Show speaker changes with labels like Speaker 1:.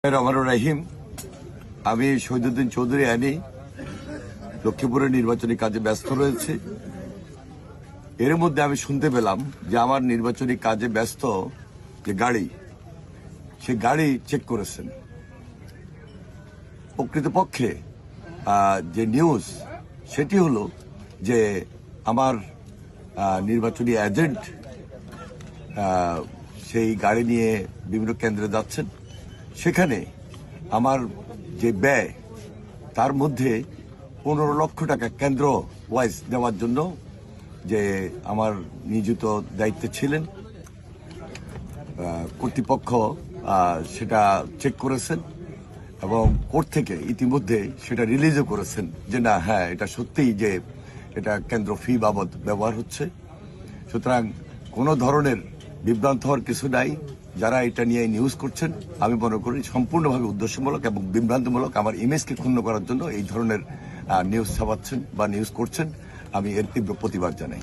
Speaker 1: রহমানুর রহিম। আমি শহীদুদ্দিন চৌধুরী আনি লক্ষ্মীপুরের নির্বাচনী কাজে ব্যস্ত রয়েছে। এর মধ্যে আমি শুনতে পেলাম যে আমার নির্বাচনী কাজে ব্যস্ত যে গাড়ি, সে গাড়ি চেক করেছেন। প্রকৃতপক্ষে যে নিউজ সেটি হলো যে আমার নির্বাচনী এজেন্ট সেই গাড়ি নিয়ে বিভিন্ন কেন্দ্রে যাচ্ছেন। সেখানে আমার যে ব্যয়, তার মধ্যে 15 লক্ষ টাকা কেন্দ্র ওয়াইজ দেওয়ার জন্য যে আমার নিয়োজিত দায়িত্বে ছিলেন কর্তৃপক্ষ সেটা চেক করেছেন এবং কোর্ট থেকে ইতিমধ্যে সেটা রিলিজও করেছেন যে না, হ্যাঁ, এটা সত্যিই যে এটা কেন্দ্র ফি বাবদ ব্যবহার হচ্ছে। সুতরাং কোনো ধরনের বিভ্রান্ত হওয়ার কিছু নাই। যারা এটা নিয়ে নিউজ করছেন, আমি মনে করি সম্পূর্ণভাবে উদ্দেশ্যমূলক এবং বিভ্রান্তমূলক আমার ইমেজকে ক্ষুণ্ণ করার জন্য এই ধরনের নিউজ ছাপাচ্ছেন বা নিউজ করছেন। আমি এর তীব্র প্রতিবাদ জানাই।